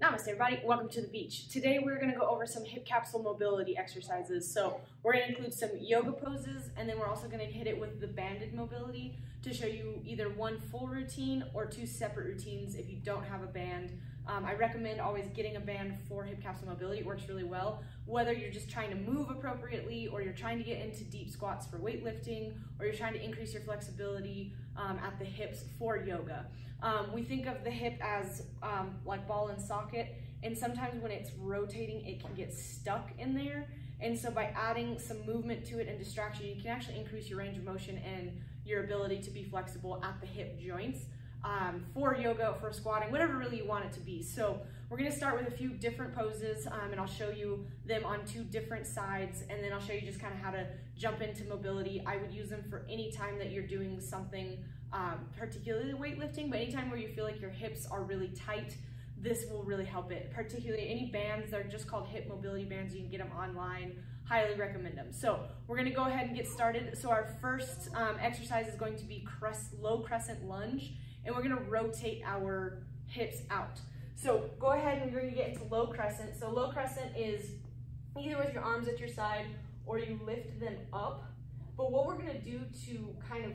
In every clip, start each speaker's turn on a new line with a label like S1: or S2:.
S1: Namaste everybody, welcome to the beach. Today we're going to go over some hip capsule mobility exercises. So we're going to include some yoga poses, and then we're also going to hit it with the banded mobility to show you either one full routine or two separate routines if you don't have a band. I recommend always getting a band for hip capsule mobility. It works really well, whether you're just trying to move appropriately or you're trying to get into deep squats for weightlifting or you're trying to increase your flexibility at the hips for yoga. We think of the hip as like ball and socket, and sometimes when it's rotating it can get stuck in there, and so by adding some movement to it and distraction you can actually increase your range of motion and your ability to be flexible at the hip joints for yoga, for squatting, whatever really you want it to be. So we're going to start with a few different poses, and I'll show you them on two different sides, and then I'll show you just kind of how to jump into mobility. I would use them for any time that you're doing something particularly weightlifting, but anytime where you feel like your hips are really tight, this will really help it. Particularly any bands, they're just called hip mobility bands. You can get them online. Highly recommend them. So we're going to go ahead and get started. So our first exercise is going to be low crescent lunge, and we're going to rotate our hips out. So go ahead and we're going to get into low crescent. So low crescent is either with your arms at your side or you lift them up. But what we're going to do to kind of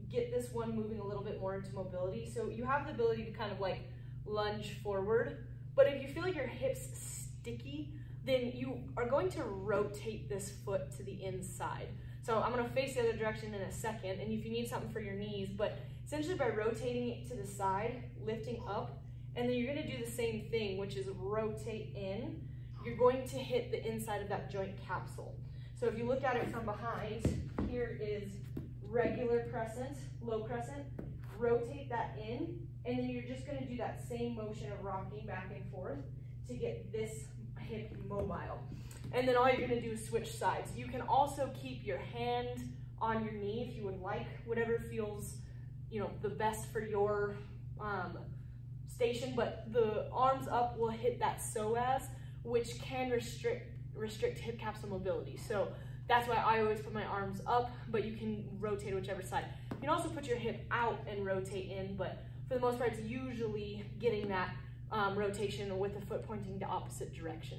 S1: get this one moving a little bit more into mobility, so you have the ability to kind of like lunge forward, but if you feel like your hips sticky, then you are going to rotate this foot to the inside. So I'm going to face the other direction in a second, and if you need something for your knees, but essentially by rotating it to the side, lifting up, and then you're going to do the same thing, which is rotate in, you're going to hit the inside of that joint capsule. So if you look at it from behind, here is regular crescent, low crescent, rotate that in, and then you're just going to do that same motion of rocking back and forth to get this hip mobile. And then all you're going to do is switch sides. You can also keep your hand on your knee if you would like, whatever feels, you know, the best for your station, but the arms up will hit that psoas, which can restrict hip capsule mobility. So that's why I always put my arms up, but you can rotate whichever side. You can also put your hip out and rotate in, but for the most part, it's usually getting that rotation with the foot pointing the opposite direction.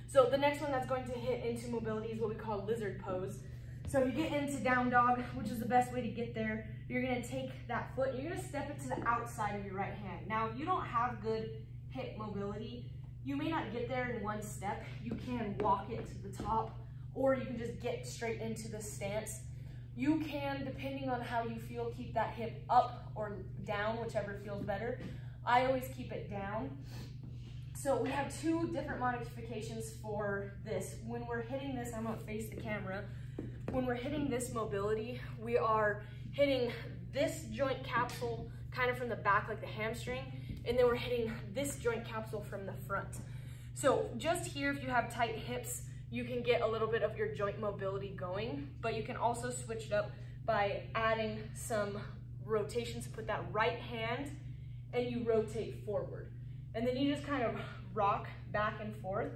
S1: So the next one that's going to hit into mobility is what we call lizard pose. So if you get into down dog, which is the best way to get there, you're gonna take that foot, you're gonna step it to the outside of your right hand. Now, if you don't have good hip mobility, you may not get there in one step. You can walk it to the top, or you can just get straight into the stance. You can, depending on how you feel, keep that hip up or down, whichever feels better. I always keep it down. So we have two different modifications for this. When we're hitting this, I'm gonna face the camera. When we're hitting this mobility, we are hitting this joint capsule kind of from the back, like the hamstring, and then we're hitting this joint capsule from the front. So just here, if you have tight hips, you can get a little bit of your joint mobility going, but you can also switch it up by adding some rotations. Put that right hand and you rotate forward. And then you just kind of rock back and forth,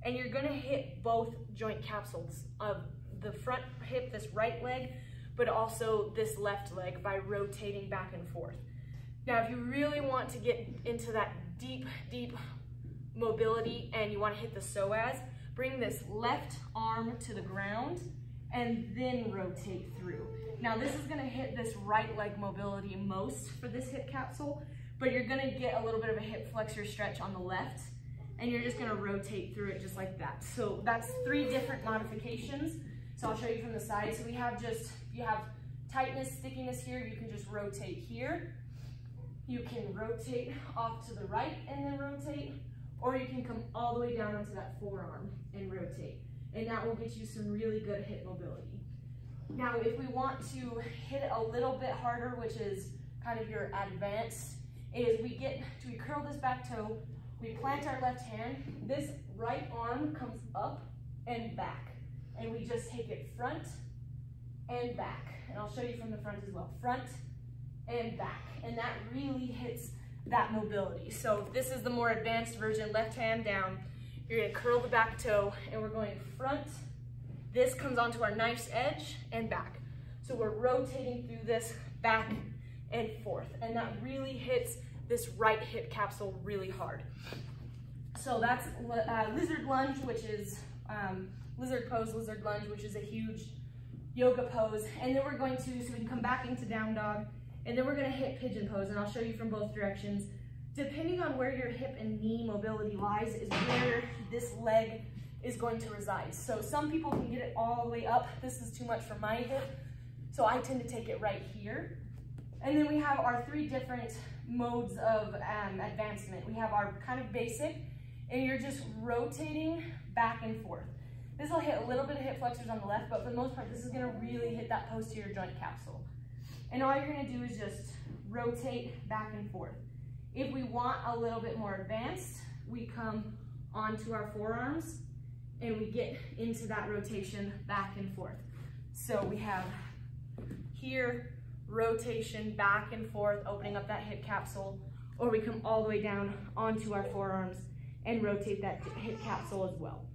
S1: and you're gonna hit both joint capsules of the front hip, this right leg, but also this left leg by rotating back and forth. Now, if you really want to get into that deep, deep mobility and you wanna hit the psoas, bring this left arm to the ground and then rotate through. Now this is gonna hit this right leg mobility most for this hip capsule, but you're gonna get a little bit of a hip flexor stretch on the left, and you're just gonna rotate through it just like that. So that's three different modifications. So I'll show you from the side. So we have just, if you have tightness, stickiness here, you can just rotate here. You can rotate off to the right and then rotate, or you can come all the way down onto that forearm and rotate. And that will get you some really good hip mobility. Now, if we want to hit it a little bit harder, which is kind of your advanced, is we curl this back toe, we plant our left hand, this right arm comes up and back, and we just take it front and back. And I'll show you from the front as well. Front and back. And that really hits that mobility. So if this is the more advanced version, left hand down, you're gonna curl the back toe, and we're going front. This comes onto our knife's edge and back. So we're rotating through this back and forth, and that really hits this right hip capsule really hard. So that's lizard lunge, which is lizard pose, lizard lunge, which is a huge yoga pose. And then we're going to, so we can come back into down dog, and then we're gonna hit pigeon pose, and I'll show you from both directions. Depending on where your hip and knee mobility lies is where this leg is going to reside. So some people can get it all the way up. This is too much for my hip, so I tend to take it right here. And then we have our 3 different modes of advancement. We have our kind of basic, and you're just rotating back and forth. This will hit a little bit of hip flexors on the left, but for the most part, this is gonna really hit that posterior joint capsule. And all you're gonna do is just rotate back and forth. If we want a little bit more advanced, we come onto our forearms and we get into that rotation back and forth. So we have here, rotation back and forth, opening up that hip capsule, or we come all the way down onto our forearms and rotate that hip capsule as well.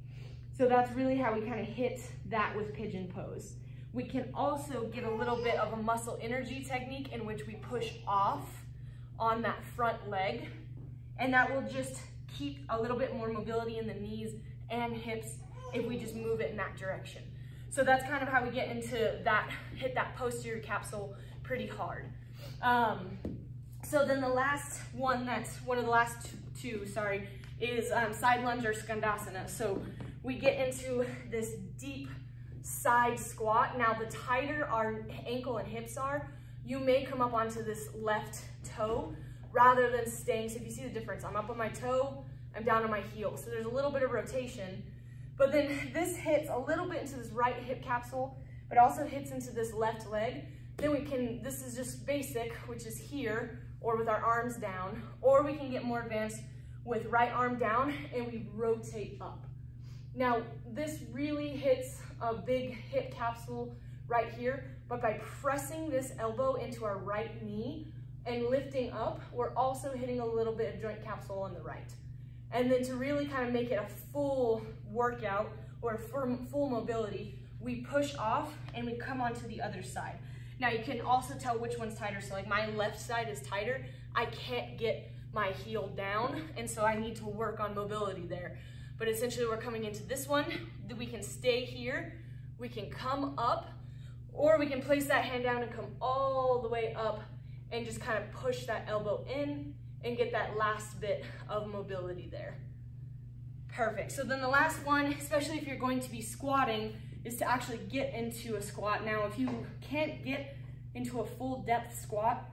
S1: So that's really how we kind of hit that with pigeon pose. We can also get a little bit of a muscle energy technique in which we push off on that front leg, and that will just keep a little bit more mobility in the knees and hips if we just move it in that direction. So that's kind of how we get into that, hit that posterior capsule pretty hard. So then the last one, that's one of the last two, sorry, is side lunge or skandasana. So we get into this deep side squat. Now the tighter our ankle and hips are, you may come up onto this left toe rather than staying. So if you see the difference, I'm up on my toe, I'm down on my heel. So there's a little bit of rotation, but then this hits a little bit into this right hip capsule, but also hits into this left leg. Then we can, this is just basic, which is here, or with our arms down, or we can get more advanced with right arm down and we rotate up. Now, this really hits a big hip capsule right here, but by pressing this elbow into our right knee and lifting up, we're also hitting a little bit of joint capsule on the right. And then to really kind of make it a full workout or full mobility, we push off and we come onto the other side. Now you can also tell which one's tighter. So like my left side is tighter. I can't get my heel down, and so I need to work on mobility there. But essentially we're coming into this one, that we can stay here, we can come up, or we can place that hand down and come all the way up and just kind of push that elbow in and get that last bit of mobility there. Perfect. So then the last one, especially if you're going to be squatting, is to actually get into a squat. Now, if you can't get into a full depth squat,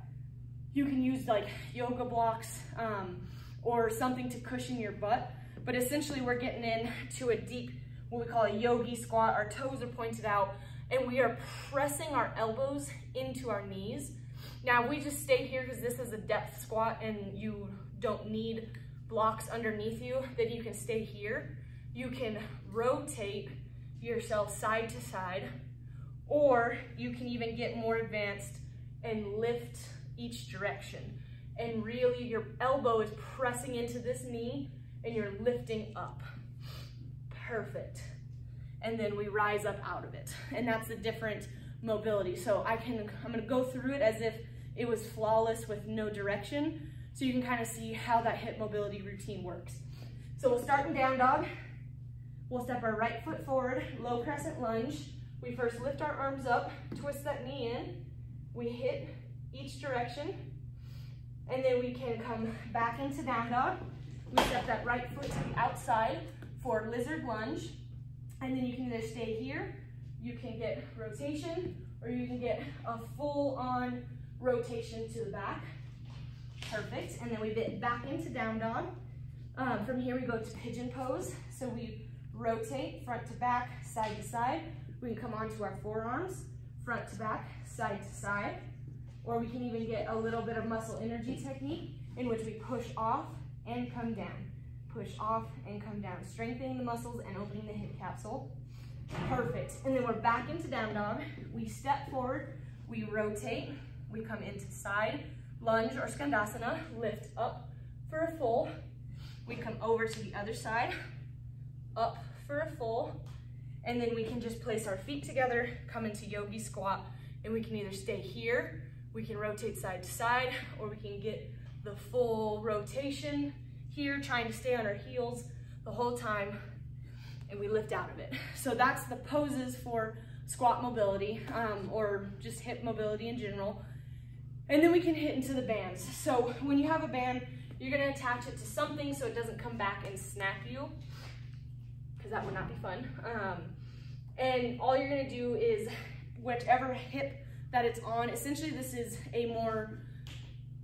S1: you can use like yoga blocks or something to cushion your butt. But essentially we're getting into a deep, what we call a yogi squat. Our toes are pointed out and we are pressing our elbows into our knees. Now we just stay here because this is a depth squat and you don't need blocks underneath you, then you can stay here. You can rotate yourself side to side, or you can even get more advanced and lift each direction. And really your elbow is pressing into this knee and you're lifting up. Perfect. And then we rise up out of it. And that's a different mobility. So I'm gonna go through it as if it was flawless with no direction, so you can kind of see how that hip mobility routine works. So we'll start in down dog. We'll step our right foot forward, low crescent lunge. We first lift our arms up, twist that knee in. We hit each direction, and then we can come back into down dog. We step that right foot to the outside for lizard lunge, and then you can either stay here, you can get rotation, or you can get a full-on rotation to the back. Perfect. And then we get back into down dog. From here we go to pigeon pose. So we rotate front to back, side to side. We can come onto our forearms, front to back, side to side. Or we can even get a little bit of muscle energy technique in which we push off and come down. Push off and come down, strengthening the muscles and opening the hip capsule. Perfect. And then we're back into down dog. We step forward, we rotate, we come into side lunge or skandasana, lift up for a full. We come over to the other side, up for a full, and then we can just place our feet together, come into yogi squat, and we can either stay here, we can rotate side to side, or we can get the full rotation here, trying to stay on our heels the whole time, and we lift out of it. So that's the poses for squat mobility, or just hip mobility in general. And then we can hit into the bands. So when you have a band, you're gonna attach it to something so it doesn't come back and snap you, because that would not be fun. And all you're gonna do is whichever hip that it's on, essentially this is a more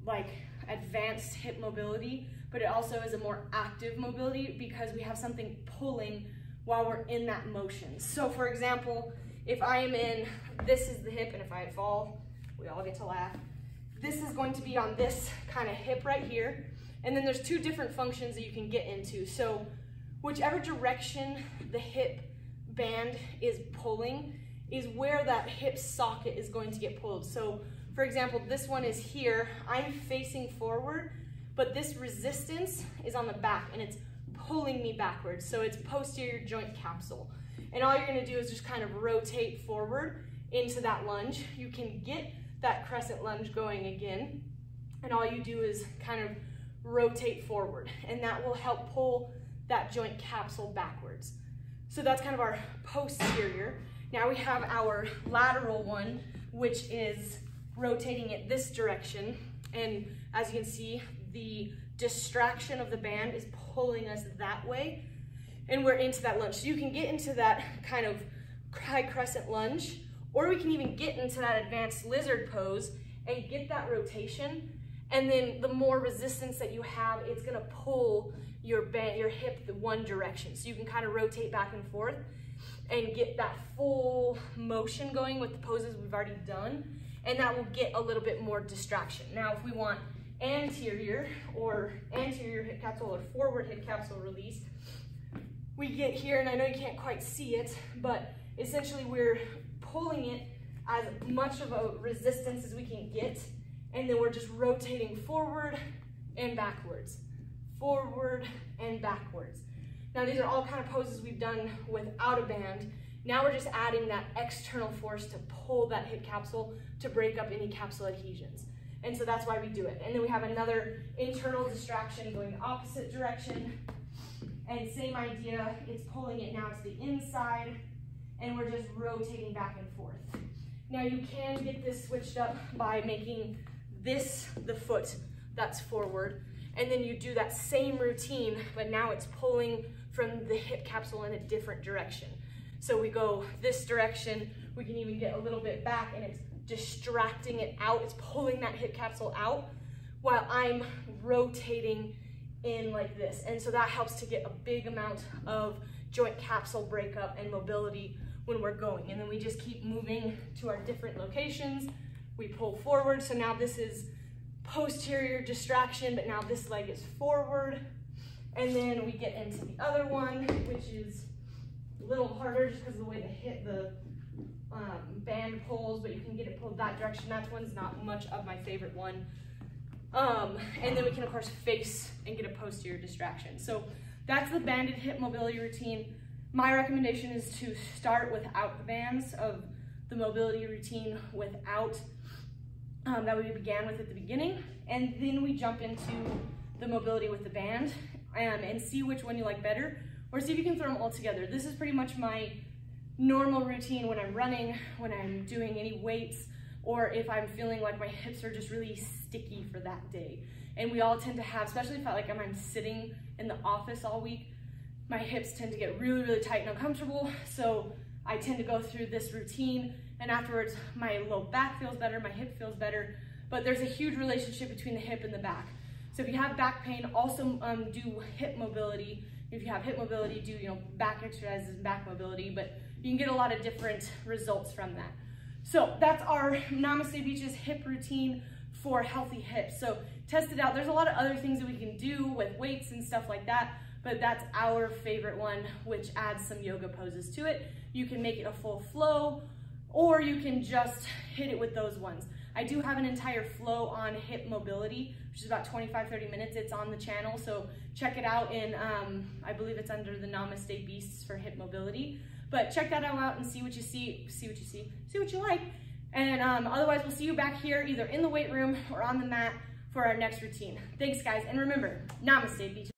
S1: like advanced hip mobility, but it also is a more active mobility because we have something pulling while we're in that motion. So for example, if I am in, this is the hip, and if I fall, we all get to laugh. This is going to be on this kind of hip right here. And then there's two different functions that you can get into. So whichever direction the hip band is pulling is where that hip socket is going to get pulled. So for example, this one is here, I'm facing forward, but this resistance is on the back and it's pulling me backwards. So it's posterior joint capsule. And all you're gonna do is just kind of rotate forward into that lunge. You can get that crescent lunge going again. And all you do is kind of rotate forward, and that will help pull that joint capsule backwards. So that's kind of our posterior. Now we have our lateral one, which is rotating it this direction. And as you can see, the distraction of the band is pulling us that way, and we're into that lunge. So you can get into that kind of high crescent lunge, or we can even get into that advanced lizard pose and get that rotation. And then the more resistance that you have, it's gonna pull your hip the one direction. So you can kind of rotate back and forth and get that full motion going with the poses we've already done. And that will get a little bit more distraction. Now, if we want anterior hip capsule or forward hip capsule release, we get here, and I know you can't quite see it, but essentially we're pulling it as much of a resistance as we can get, and then we're just rotating forward and backwards, forward and backwards. Now these are all kind of poses we've done without a band. Now we're just adding that external force to pull that hip capsule to break up any capsule adhesions. And so that's why we do it. And then we have another internal distraction going the opposite direction. And same idea, it's pulling it now to the inside, and we're just rotating back and forth. Now you can get this switched up by making this the foot that's forward, and then you do that same routine, but now it's pulling from the hip capsule in a different direction. So we go this direction, we can even get a little bit back, and it's distracting it out, it's pulling that hip capsule out while I'm rotating in like this. And so that helps to get a big amount of joint capsule breakup and mobility when we're going. And then we just keep moving to our different locations. We pull forward, so now this is posterior distraction, but now this leg is forward. And then we get into the other one, which is a little harder just because of the way the band pulls, but you can get it pulled that direction. That one's not much of my favorite one. And then we can of course face and get a posterior distraction. So that's the banded hip mobility routine. My recommendation is to start without the bands of the mobility routine without that we began with at the beginning, and then we jump into the mobility with the band and see which one you like better, or see if you can throw them all together. This is pretty much my normal routine when I'm running, when I'm doing any weights, or if I'm feeling like my hips are just really sticky for that day. And we all tend to have, especially if I'm sitting in the office all week, my hips tend to get really, really tight and uncomfortable. So I tend to go through this routine, and afterwards my low back feels better, my hip feels better, but there's a huge relationship between the hip and the back. So if you have back pain, also do hip mobility. If you have hip mobility, do back exercises and back mobility, but you can get a lot of different results from that. So that's our Namaste Beaches hip routine for healthy hips. So test it out. There's a lot of other things that we can do with weights and stuff like that, but that's our favorite one, which adds some yoga poses to it. You can make it a full flow, or you can just hit it with those ones. I do have an entire flow on hip mobility, which is about 25-30 minutes. It's on the channel, so check it out in, I believe it's under the Namaste Beasts for hip mobility. But check that out and see what you see what you like. And otherwise, we'll see you back here either in the weight room or on the mat for our next routine. Thanks, guys, and remember, namaste, beach.